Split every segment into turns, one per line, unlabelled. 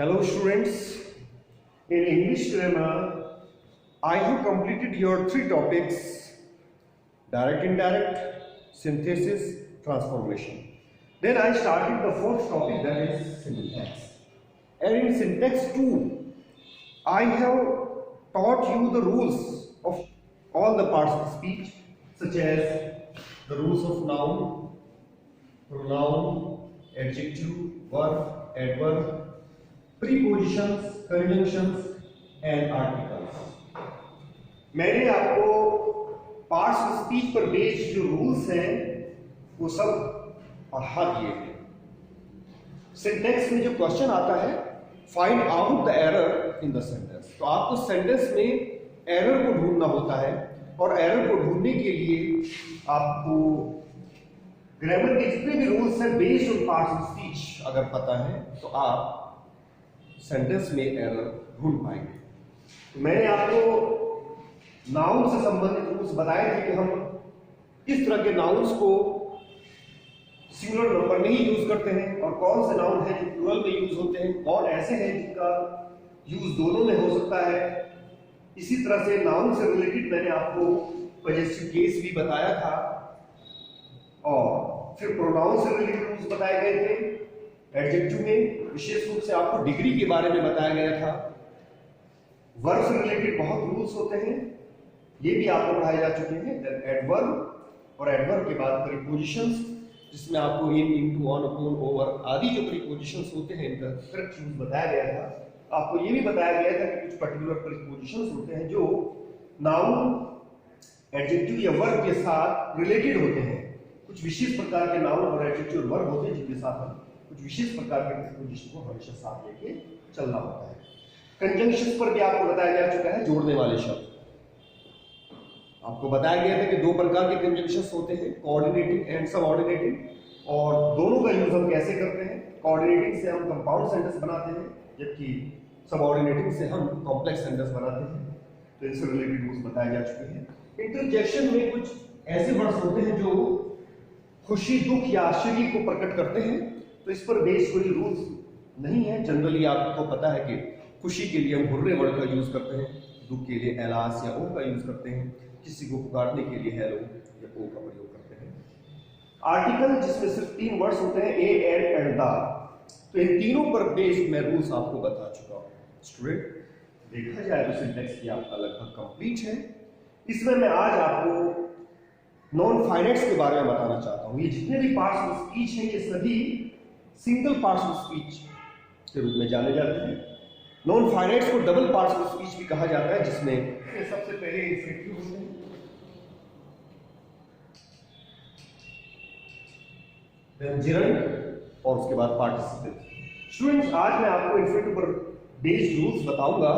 Hello students, in English grammar, I have completed your three topics: direct, indirect, synthesis, transformation. Then I started the fourth topic, that is syntax. And in syntax 2, I have taught you the rules of all the parts of speech, such as the rules of noun, pronoun, adjective, verb, adverb, prepositions, conjunctions and articles. मैंने आपको parts of speech पर based जो rules हैं वो सब पढ़ा दिए हैं। सिंटेक्स में जो क्वेश्चन आता है, find out the error in the sentence, तो आपको सेंटेंस में एरर को ढूंढना होता है और एरर को ढूंढने के लिए आपको ग्रामर के जितने भी रूल्स हैं based on parts of speech अगर पता है तो आप सेंटेंस में एरर ढूंढ पाएंगे। तो मैंने आपको नाउन से संबंधित रूल्स बताए थे कि हम किस तरह के नाउन्स को सिंगुलर नंबर में ही यूज करते हैं और कौन से नाउन हैं जो प्लूरल में यूज होते हैं, कौन ऐसे हैं जिनका यूज दोनों में हो सकता है। इसी तरह से नाउन से रिलेटेड मैंने आपको पजेसिव केस भी बताया था और फिर प्रोनाउन से रिलेटेड रूल्स बताए गए थे। एडजेक्टिव में विशेष रूप से आपको डिग्री के बारे में बताया गया था। वर्ब से रिलेटेड बहुत रूल्स होते हैं, ये भी आपको पढ़ाए जा चुके हैं। देन एडवर्ब और एडवर्ब के बाद प्रीपोजिशंस, जिसमें आपको इन, इनटू, ऑन, अपॉन, ओवर आदि जो प्रीपोजिशंस होते हैं इनका करेक्ट यूज बताया गया था। आपको ये भी बताया गया था कि कुछ पर्टिकुलर प्रीपोजिशंस होते हैं जो नाउन, एडजेक्टिव या वर्ब के साथ रिलेटेड होते हैं। कुछ विशेष प्रकार के नाउन और एडजेक्टिव और वर्ब होते हैं जिनके साथ हम कुछ विशेष प्रकार के प्रीपोजिशन को हमेशा साथ लेके चलना होता है। कंजंक्शंस पर भी आपको बताया जा चुका है, जोड़ने वाले शब्द। आपको बताया गया था कि दो प्रकार के कंजंक्शंस होते हैं, कोऑर्डिनेटिंग एंड सबऑर्डिनेटिंग, और दोनों का यूज हम कैसे करते हैं। कोऑर्डिनेटिंग से हम कंपाउंड सेंटेंस बनाते हैं जबकि सबऑर्डिनेटिंग से हम कॉम्प्लेक्स सेंटेंस बनाते हैं। तो इनसे रिलेटेड रूल्स बताए जा चुके हैं। इंटरजेक्शन में कुछ ऐसे वर्ड्स होते हैं जो खुशी, दुख या आश्चर्य को प्रकट करते हैं, तो इस पर बेस्ड कोई रूल्स नहीं है। जनरली आपको पता है कि खुशी के लिए हम हुर्रे वर्ड का यूज करते हैं, दुख के लिए एलास या ओ का यूज करते हैं, किसी को पुकारने के लिए हेलो या ओ का प्रयोग करते हैं। आर्टिकल जिसमें सिर्फ 3 वर्ड्स होते हैं, ए, एंड द, तो इन तीनों पर बेस्ड मैं रूल्स आपको बता चुका हूं। स्टूडेंट, देखा जाए तो सिंटेक्स की आपका लगभग कंप्लीट है। इसमें मैं आज आपको नॉन फाइनाइट्स के बारे में बताना चाहता हूं। ये जितने भी पार्ट्स ऑफ स्पीच हैं ये सभी सिंगल पार्ट्स ऑफ स्पीच के रूप में जाने जाते हैं। नॉन फाइनाइट्स को डबल पार्ट्स ऑफ स्पीच भी कहा जाता है, जिसमें सबसे पहले इंफिनिटिव होते हैं, देन जिरंड और उसके बाद पार्टिसिपल। स्टूडेंट्स, आज मैं आपको इंफिनिटिव पर बेस्ड रूल्स बताऊंगा।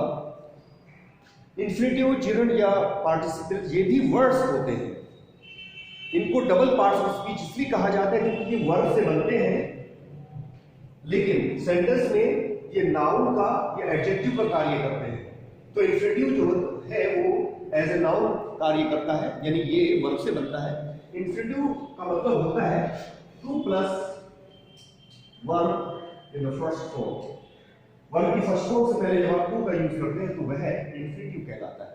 इंफिनिटिव, जिरंड या पार्टिसिपल ये भी वर्ड्स होते हैं। इनको डबल पार्ट्स ऑफ स्पीच इसलिए कहा जाता है क्योंकि ये वर्ब से बनते हैं, लेकिन सेंटेंस में ये नाउन का या एडजेक्टिव का कार्य करते हैं। तो इंफिनिटिव जो है वो एज ए नाउन कार्य करता है, यानी ये वर्ब से बनता है। इंफिनिटिव का मतलब होता है 2 + 1 in the first form. Verb की फर्स्ट फॉर्म से पहले जब आप 2 का यूज करते हैं तो वह इंफिनिटिव कहलाता है।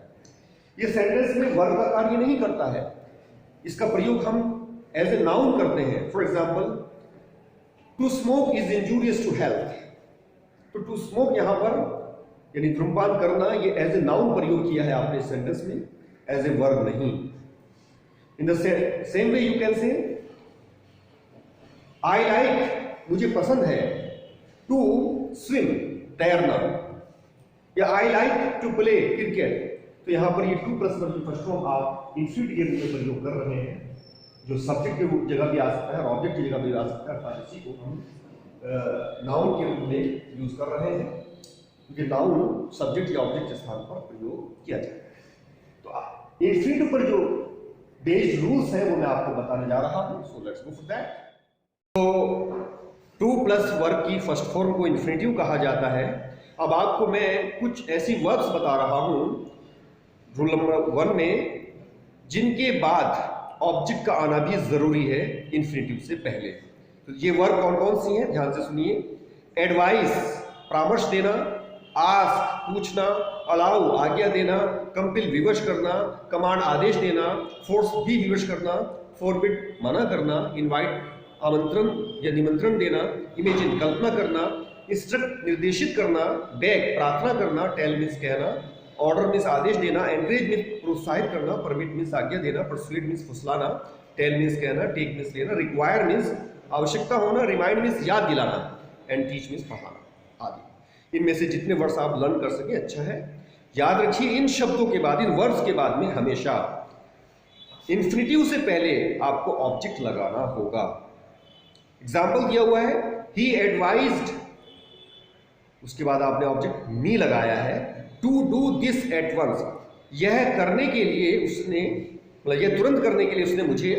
ये सेंटेंस में वर्ब का कार्य नहीं करता है, इसका प्रयोग हम एज ए नाउन करते हैं। For example, to smoke is injurious to health. तो टू स्मोक यहां पर यानी धूम्रपान करना, ये एज ए नाउन प्रयोग किया है आपने सेंटेंस में, एज ए वर्ब नहीं। In the same way you can say I like, मुझे पसंद है, टू स्विम, तैरना, या I like to play cricket. तो यहां पर ये 2 + 1 की फर्स्ट फॉर्म आप इंफिनिटिव के रूप में प्रयोग कर रहे हैं, जो सब्जेक्ट की जगह भी आ सकता है और ऑब्जेक्ट की जगह भी आ सकता है। अर्थात इसी को हम नाउन के रूप में यूज कर रहे हैं, क्योंकि नाउन सब्जेक्ट या ऑब्जेक्ट के स्थान पर प्रयोग किया जाता है। तो इंफिनिटिव पर जो बेस्ड रूल्स हैं वो मैं आपको बताने जा रहा हूं। So let's go for that. तो 2 + वर्ब की फर्स्ट फॉर्म को इंफिनिटिव कहा जाता है। अब आपको मैं कुछ ऐसी वर्ब्स बता रहा हूं रूल नंबर 1 में, जिनके बाद ऑब्जेक्ट का आना भी जरूरी है इंफिनिटिव से पहले। तो ये वर्ब कौन कौन सी हैं, ध्यान से सुनिए। एडवाइस, परामर्श देना, आस्क पूछना, अलाउ आज्ञा देना, कंपिल विवश करना, कमांड आदेश देना, फोर्स भी विवश करना, फॉरबिड मना करना, इनवाइट आमंत्रण या निमंत्रण देना, इमेजिन कल्पना करना, इंस्ट्रक्ट निर्देशित करना, बेग प्रार्थना करना, टेल मीन्स कहना, ऑर्डर मीन्स आदेश देना, एनकरेज मीन्स प्रोत्साहित करना, परमिट मीन्स आज्ञा देना, परसुएड मीन्स फुसलाना, टेल मीन्स कहना, टेक मीन्स लेना, रिक्वायर मीन्स आवश्यकता होना, रिमाइंड मीन्स याद दिलाना, एंड टीच मीन्स पढ़ाना आदि। इनमें से जितने वर्ड्स आप लर्न कर सके अच्छा है। याद रखिए इन शब्दों के बाद, इन वर्ड्स के बाद में हमेशा इंफिनिटिव से पहले आपको ऑब्जेक्ट लगाना होगा। एग्जाम्पल दिया हुआ है ही एडवाइज्ड, उसके बाद आपने ऑब्जेक्ट मी लगाया है, to do this at once, यह करने के लिए उसने, मतलब यह तुरंत करने के लिए उसने मुझे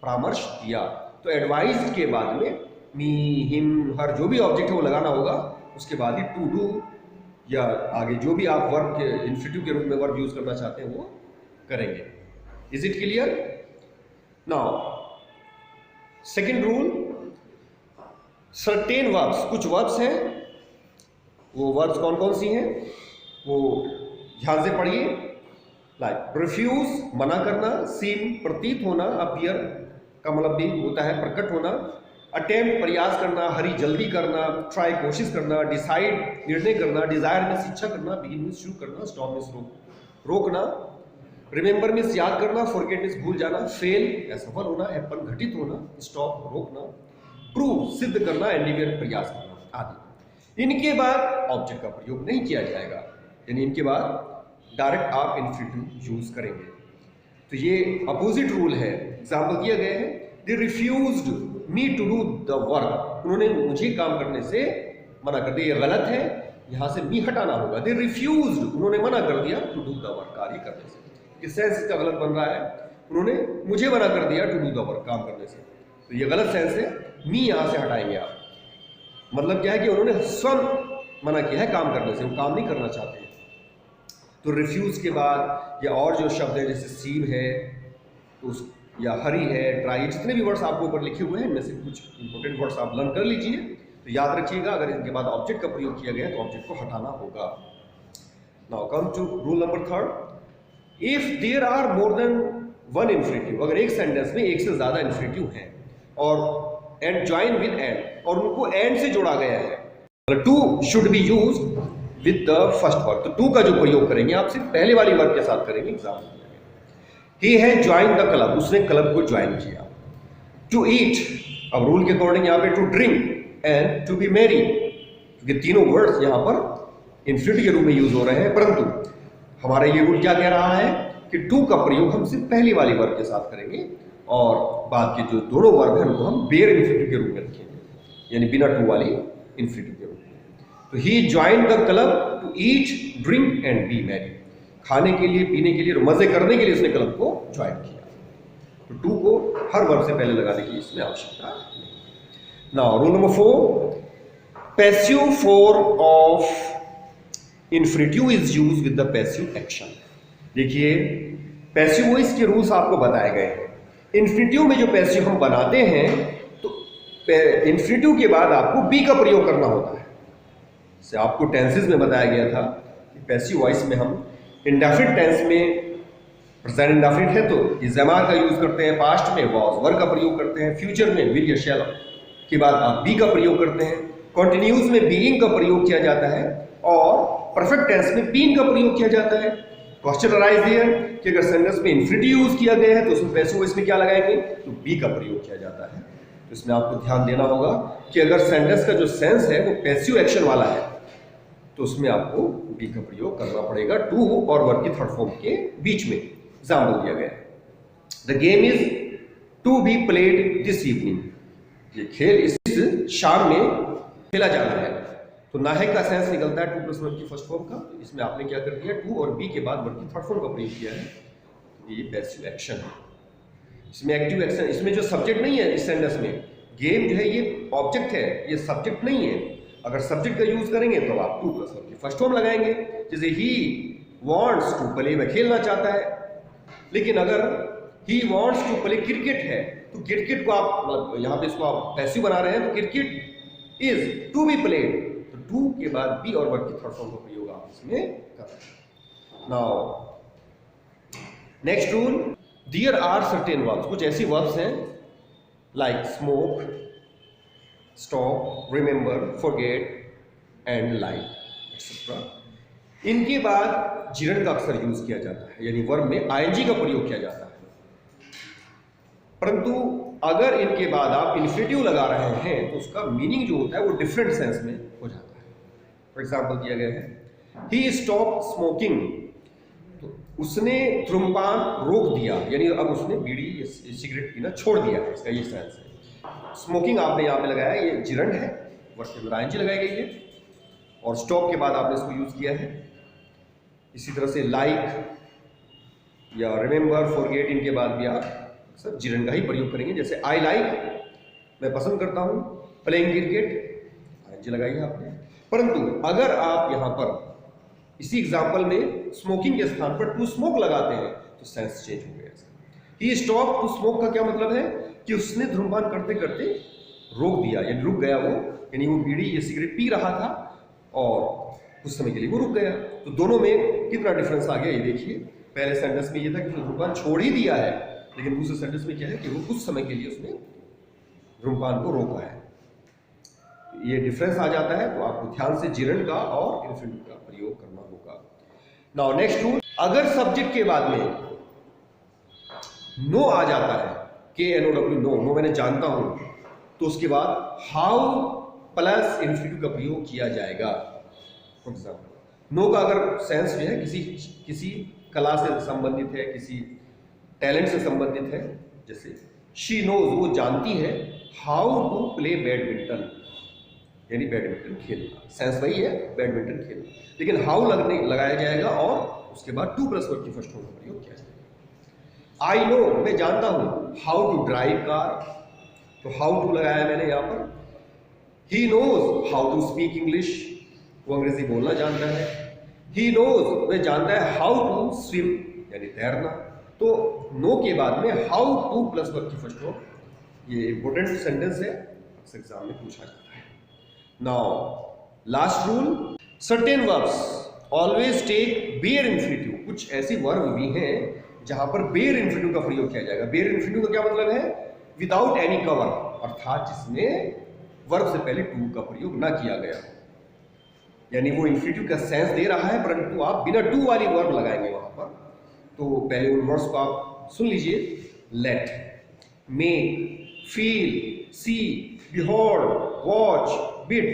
परामर्श दिया। तो एडवाइज्ड के बाद में मी, हिम, हर जो भी ऑब्जेक्ट है वो लगाना होगा, उसके बाद ही टू डू या आगे जो भी आप वर्ब के इंफिनिटिव के रूप में वर्ब यूज करना चाहते हैं वो करेंगे। Is it clear? Now second rule, certain verbs, कुछ वर्ब्स हैं, वो वर्ब्स कौन कौन सी हैं वो ध्यान से पढ़िए। लाइक रिफ्यूज मना करना, सीम प्रतीत होना, अपीयर का मतलब भी होता है प्रकट होना, अटेम्प्ट प्रयास करना, हरी जल्दी करना, ट्राई कोशिश करना, डिसाइड निर्णय करना, डिजायर मीन्स इच्छा करना, बिगिन मीन्स शुरू करना, स्टॉप मीन्स रोकना, रिमेंबर मीन्स याद करना, फॉरगेट मीन्स भूल जाना, फेल असफल होना, हैपन घटित होना, स्टॉप रोकना, प्रूव सिद्ध करना, एंडिवियर प्रयास करना आदि। इनके बाद ऑब्जेक्ट का प्रयोग नहीं किया जाएगा, यानी इनके बाद डायरेक्ट आप इंफिनिटिव यूज करेंगे। तो ये अपोजिट रूल है। एग्जाम्पल दिया गया है, they refused me to do the work, उन्होंने मुझे काम करने से मना कर दिया। ये गलत है, यहां से मी हटाना होगा। दे रिफ्यूज्ड, उन्होंने मना कर दिया, टू डू द वर्क, कार्य करने से। किस सेंस इसका गलत बन रहा है, उन्होंने मुझे मना कर दिया टू डू द वर्क, काम करने से, तो ये गलत सेंस है, मी यहां से हटाएंगे आप। मतलब क्या है कि उन्होंने स्वयं मना किया है काम करने से, वो काम नहीं करना चाहते। तो रिफ्यूज के बाद या और जो शब्द है जैसे सीम है तो या हरी है, ड्राई, जितने भी वर्ड्स आपको ऊपर लिखे हुए हैं इनमें से कुछ इंपॉर्टेंट वर्ड्स आप लर्न कर लीजिए। तो याद रखिएगा, अगर इनके बाद ऑब्जेक्ट का प्रयोग किया गया तो ऑब्जेक्ट को हटाना होगा। Now come to rule number third, if there are more than one infinitive, अगर एक सेंटेंस में एक से ज्यादा इंफिनिटिव है और एंड ज्वाइन विद एंड, और उनको एंड से जोड़ा गया है, to should be used with the first verb. तो टू का जो प्रयोग करेंगे आप सिर्फ पहले वाली वर्ब के साथ करेंगे। एग्जाम्पल, ही है ज्वाइन द क्लब, उसने क्लब को ज्वाइन किया। टू ईट, अब रूल के अकॉर्डिंग यहाँ पे to drink and to be merry, क्योंकि तीनों वर्ड्स यहाँ पर इंफिनिटी के रूप में यूज हो रहे हैं, परंतु हमारा ये रूल क्या कह रहा है कि टू का प्रयोग हम सिर्फ पहली वाली वर्ब के साथ करेंगे और बाद के जो दोनों वर्ब हैं उनको हम बेयर इंफिनिटिव के रूप में रखेंगे, यानी बिना टू वाली इंफिनिटिव के रूप में। तो he join the club to eat, drink and be merry, खाने के लिए, पीने के लिए और मजे करने के लिए उसने क्लब को ज्वाइन किया। तो टू को हर वर्ब से पहले लगाने की इसमें आवश्यकता नहीं। Now rule number 4, passive form of infinitive is used with the passive action. देखिए पैसिव वॉइस के रूल्स आपको बताए गए हैं। इंफिनिटिव में जो पैसिव हम बनाते हैं तो इंफिनिटिव के बाद आपको बी का प्रयोग करना होता है। से आपको टेंसेस में बताया गया था कि पैसिव वॉइस में हम इंडेफिनिट टेंस में प्रेजेंट इंडेफिनिट है तो इज एम आर का यूज करते हैं, पास्ट में वॉज वर का प्रयोग करते हैं, फ्यूचर में विल या शैल के बाद आप बी का प्रयोग करते हैं, कॉन्टिन्यूज में बीइंग का प्रयोग किया जाता है और परफेक्ट टेंस में बीइंग का प्रयोग किया जाता है। क्वेश्चन अराइज हियर कि अगर सेंटेंस में इंफिनिटिव यूज किया गया है तो उसमें पैसिव वॉइस में क्या लगाएंगे, तो बी का प्रयोग किया जाता है। तो इसमें आपको ध्यान देना होगा कि अगर सेंटेंस का जो सेंस है वो पैसिव एक्शन वाला है तो उसमें आपको बी का प्रयोग करना पड़ेगा टू और वर्ब की थर्ड फॉर्म के बीच में। एग्जाम्पल दिया गया है, the game is to be played this evening, ये खेल इस शाम में खेला जाना है। तो नायक का सेंस निकलता है टू प्लस वर्ब की फर्स्ट फॉर्म का। तो इसमें आपने क्या कर दिया, टू और बी के बाद वर्ब की थर्ड फॉर्म का प्रयोग किया है, ये पैसिव एक्शन है। इसमें एक्टिव एक्शन, इसमें जो सब्जेक्ट नहीं है इस सेंटेंस में, गेम जो है ये ऑब्जेक्ट है, ये सब्जेक्ट नहीं है। अगर सब्जेक्ट का यूज करेंगे तो आप टू प्लस वर्ब की फर्स्ट फॉर्म लगाएंगे, जैसे ही वांट्स टू प्ले, वह खेलना चाहता है। लेकिन अगर he wants to play cricket है तो क्रिकेट को आप यहाँ पे इसको आप पैसिव बना रहे हैं, तो cricket is to be played, तो टू बाद बी और वर्ब की थर्ड फॉर्म का प्रयोग आप इसमें करें। Now next rule, there are certain verbs, कुछ ऐसी वर्ब्स हैं like smoke, stop, remember, forget and like etcetera. इनके बाद जिरंड का अक्सर यूज किया जाता है, यानी वर्ब में आईएनजी का प्रयोग किया जाता है। परंतु अगर इनके बाद आप इन्फिनेटिव लगा रहे हैं तो उसका मीनिंग जो होता है वो डिफरेंट सेंस में हो जाता है। फॉर एग्जाम्पल दिया गया है ही स्टॉप स्मोकिंग, तो उसने धूम्रपान रोक दिया, यानी अब उसने बीड़ी सिगरेट पीना छोड़ दिया है, इसका ये सेंस है। स्मोकिंग आपने यहाँ पे लगाया, ये जिरंड है, वर्ब के अंदर आईएनजी लगाई गई है, और स्टॉप के बाद आपने इसको यूज किया है। इसी तरह से लाइक या रिमेंबर, फॉरगेट, इनके बाद भी आप सर जिरंड का ही प्रयोग करेंगे। जैसे आई लाइक, मैं पसंद करता हूं, प्लेइंग क्रिकेट, आईएनजी लगाई है आपने। परंतु अगर आप यहां पर इसी एग्जांपल में स्मोकिंग के स्थान पर टू स्मोक लगाते हैं तो सेंस चेंज हो गया। ही स्टॉप टू स्मोक का क्या मतलब है कि उसने धूम्रपान करते करते रोक दिया, यानी रुक गया वो, यानी वो बीड़ी या सिगरेट पी रहा था और कुछ समय के लिए वो रुक गया। तो दोनों में कितना डिफरेंस आ गया ये देखिए। पहले सेंटेंस में ये था कि उसने धूम्रपान छोड़ ही दिया है, लेकिन दूसरे सेंटेंस में क्या है कि वो कुछ समय के लिए उसने धूम्रपान को रोका है। ये डिफरेंस आ जाता है, तो आपको ध्यान से जिरंड का और इन्फिनेटिव का प्रयोग करना होगा। नाउ नेक्स्ट रूल, अगर सब्जेक्ट के बाद में नो आ जाता है, KNOW, नो मैंने जानता हूं, तो उसके बाद हाउ प्लस इन्फिनेटिव का प्रयोग किया जाएगा। फॉर एग्जाम्पल नो का अगर सेंस जो है किसी कला से संबंधित है, किसी टैलेंट से संबंधित है, जैसे शी नोज, वो जानती है, हाउ टू प्ले बैडमिंटन, यानी बैडमिंटन खेलना, सेंस वही है बैडमिंटन खेलना, लेकिन हाउ लगाया जाएगा और उसके बाद टू प्लस वर्ब की फर्स्ट फॉर्म का प्रयोग किया जाएगा। आई नो, मैं जानता हूं, हाउ टू ड्राइव कार, तो हाउ टू लगाया मैंने यहां पर। He knows how to speak English, वो अंग्रेजी बोलना जानता है। ही नोज, वह जानता है, हाउ टू स्विम, यानी तैरना। तो नो के बाद में हाउ टू प्लस वर्ब की फर्स्ट फॉर्म, ये इंपॉर्टेंट सेंटेंस है, इस एग्जाम में पूछा जाता है। Now last rule, certain verbs always take bare infinitive, कुछ ऐसी वर्ब भी हैं जहां पर बेयर इन्फिनेटिव का प्रयोग किया जाएगा। बेयर इन्फिनेटिव का क्या मतलब है, विदाउट एनी कवर, अर्थात जिसमें वर्ब से पहले टू का प्रयोग ना किया गया हो, यानी वो इन्फिनेटिव का सेंस दे रहा है परंतु आप बिना टू वाली वर्ब लगाएंगे वहां पर। तो पहले उन वर्ड्स को आप सुन लीजिए, let, make, feel, see, behold, watch, bid,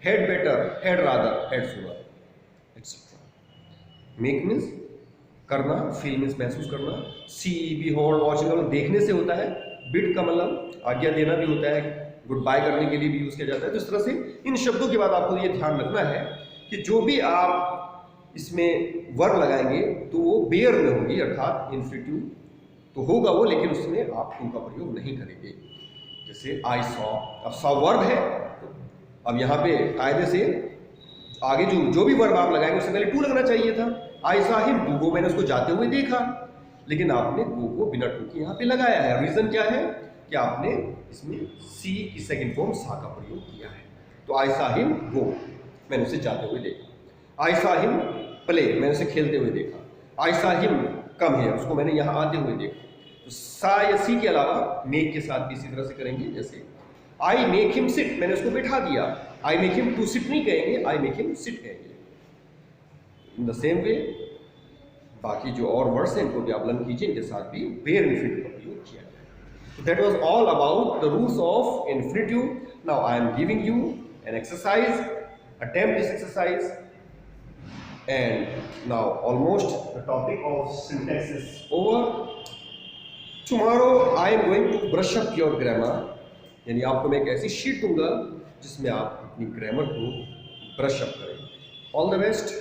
had better, had rather, had sooner etcetera. Make means करना, फील मीन्स महसूस करना, सी, बिहोल्ड, वॉच मतलब देखने से होता है, बिड का मतलब आज्ञा देना भी होता है, गुड बाय करने के लिए भी यूज किया जाता है। तो इस तरह से इन शब्दों के बाद आपको ये ध्यान रखना है कि जो भी आप इसमें वर्ब लगाएंगे तो वो बेयर में होगी, अर्थात इन्फिनेटिव तो होगा वो, लेकिन उसमें आप टू का प्रयोग नहीं करेंगे। जैसे आई सॉ, अब सॉ वर्ब है, तो अब यहाँ पे कायदे से आगे जो भी वर्ब आप लगाएंगे उससे पहले टू लगना चाहिए था। आई सॉ हिम, टू को मैंने उसको जाते हुए देखा, लेकिन आपने गो को बिना टू के यहाँ पे लगाया है। रीजन क्या है कि आपने इसमें सी की सेकंड फॉर्म सा का प्रयोग किया है। तो आई सॉ हिम गो, मैंने उसे जाते हुए देखा। आई सॉ हिम प्ले, मैंने उसे खेलते हुए देखा। I saw him come here, उसको मैंने यहाँ आते हुए देखा। तो सा या सी के अलावा मेक के साथ भी इसी तरह से करेंगे। जैसे आई मेक हिम सिट, मैंने उसको बैठा दिया। I make him to sit नहीं कहेंगे, आई मेक हिम सिट कहेंगे। इन द सेम वे बाकी जो और वर्ड्स हैं इनको भी आप लर्न कीजिए, इनके साथ भी बेयर इन्फिनेटिव का प्रयोग किया जाए। So that was all about the rules of infinitive. Now I am giving you an exercise. Attempt this exercise. And now almost the topic of syntax is over. Tomorrow I am going to brush up your grammar. यानी आपको मैं एक ऐसी sheet दूंगा जिसमें आप अपनी grammar को ब्रश अप करें। All the best.